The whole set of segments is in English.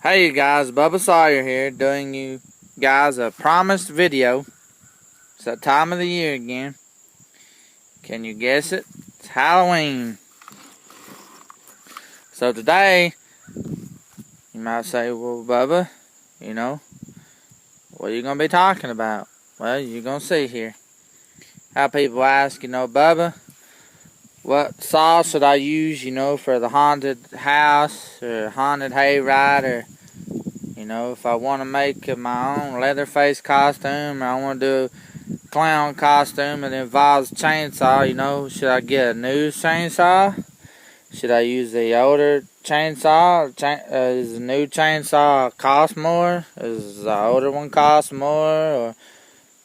Hey you guys, Bubba Sawyer here, doing you guys a promised video. It's that time of the year again. Can you guess it? It's Halloween. So today, you might say, well Bubba, what are you going to be talking about? Well, you're going to see here. How people ask, Bubba, what saw should I use, for the haunted house or haunted hayride, or if I want to make my own Leatherface costume, or I want to do a clown costume that involves a chainsaw, should I get a new chainsaw? Should I use the older chainsaw? Is the new chainsaw cost more? Is the older one cost more? Or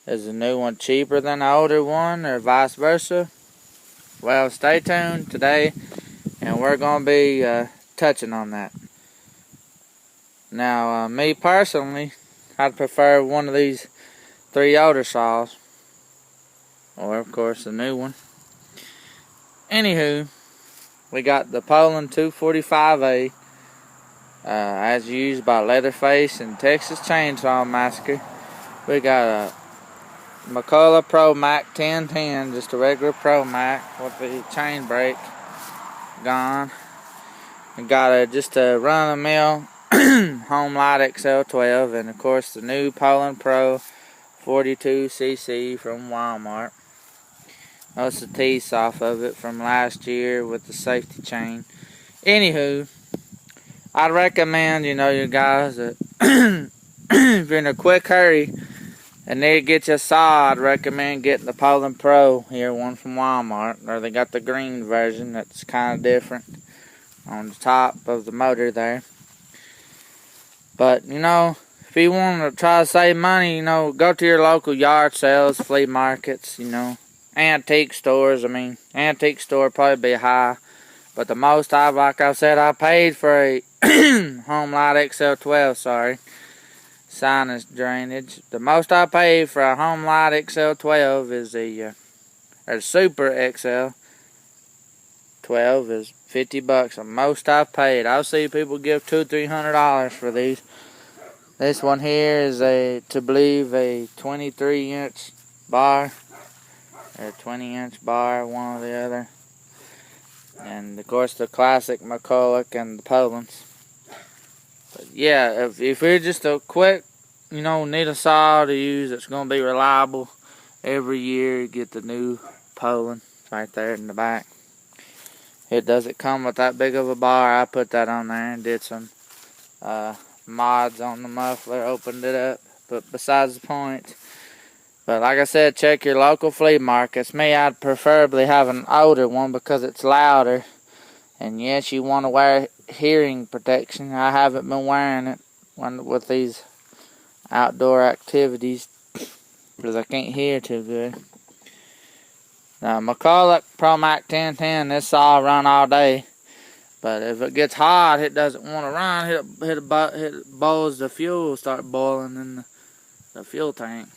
is the new one cheaper than the older one, or vice versa? Well, stay tuned today, and we're going to be touching on that. Now, me personally, I'd prefer one of these 3 older saws, or of course the new one. Anywho, we got the Poulan 245A, as used by Leatherface and Texas Chainsaw Massacre. We got a McCulloch Pro Mac 1010, just a regular Pro Mac with the chain brake gone. We got just a run-of-the-mill Homelite XL12, and of course the new Poulan Pro 42cc from Walmart. That's the teeth off of it from last year with the safety chain. Anywho, I'd recommend, you guys, that if you're in a quick hurry and need to get your saw, I'd recommend getting the Poulan Pro here, one from Walmart. Or they got the green version that's kind of different on the top of the motor there. But, if you want to try to save money, go to your local yard sales, flea markets, antique stores. Antique store probably be high. But the most like I said, I paid for a Homelite XL12, sinus drainage. The most I paid for a Homelite XL12 is or Super XL12 is $50. The most I've paid. I've seen people give $200-300 for these. This one here is a 23-inch bar, or 20-inch bar, one or the other. And of course the classic McCulloch and the Poulans. But yeah, if you're just a quick, need a saw to use that's going to be reliable every year, you get the new Poulan right there in the back. It doesn't come with that big of a bar. I put that on there and did some mods on the muffler, opened it up, but besides the point. But like I said, check your local flea markets. Me, I'd preferably have an older one because it's louder. And yes, you want to wear hearing protection. I haven't been wearing it with these outdoor activities because I can't hear too good. Now, McCulloch Pro Mac 1010, this saw run all day. But if it gets hot, it doesn't want to run. It boils the fuel, start boiling in the fuel tank.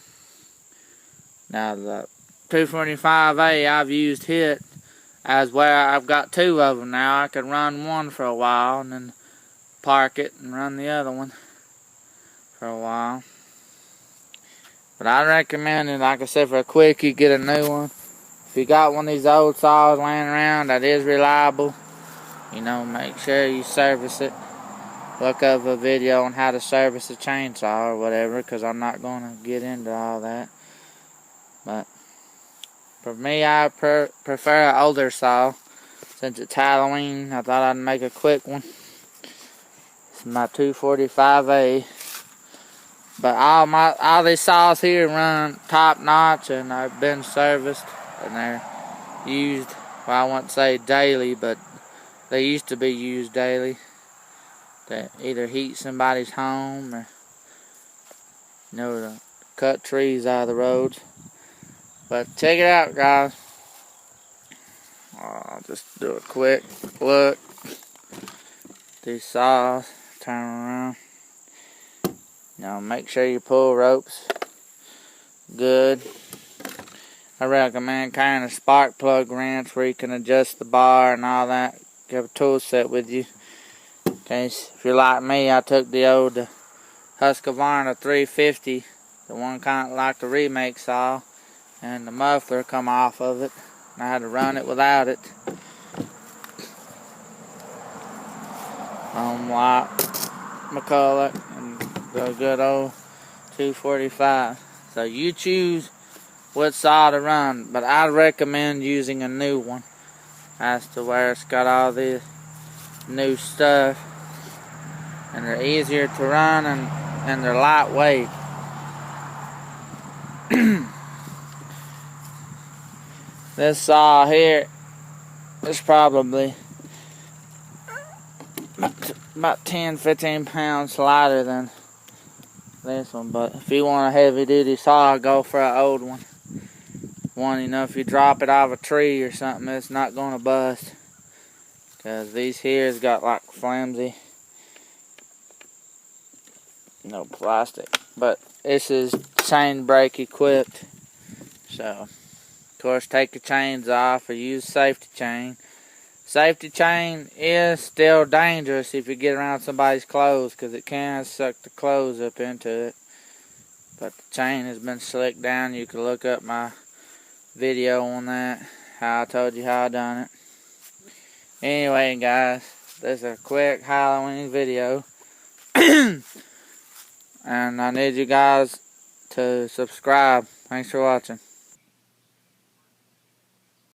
Now the 245A I've used it as where I've got 2 of them now. I can run one for a while and then park it and run the other one for a while. But I recommend it, like I said, for a quick, you get a new one. If you got one of these old saws laying around that is reliable, make sure you service it. Look up a video on how to service a chainsaw or whatever, because I'm not going to get into all that. But for me, I prefer an older saw. Since it's Halloween, I thought I'd make a quick one. This is my 245A. But all these saws here run top notch, and they've been serviced, and they're used, well, I won't say daily, but they used to be used daily to either heat somebody's home or, to cut trees out of the roads. But check it out, guys. I'll just do a quick look. These saws, turn around. Make sure you pull ropes good. I recommend carrying a spark plug wrench where you can adjust the bar and all that. You have a tool set with you. case if you're like me, I took the old Husqvarna 350, the one kind of like the remake saw, and the muffler come off of it, and I had to run it without it. Like McCulloch and the good old 245. So you choose what saw to run, but I recommend using a new one as to where it's got all this new stuff, and they're easier to run, and they're lightweight. This saw here is probably about 10-15 pounds lighter than this one, but if you want a heavy duty saw, go for an old one. One, you know, if you drop it off a tree or something, it's not going to bust, because these here's got like flimsy, plastic, but this is chain brake equipped. So of course, take your chains off or use safety chain. Safety chain is still dangerous if you get around somebody's clothes, because it can suck the clothes up into it. But the chain has been slicked down. You can look up my video on that, how I told you how I done it. Anyway, guys, this is a quick Halloween video. And I need you guys to subscribe. Thanks for watching.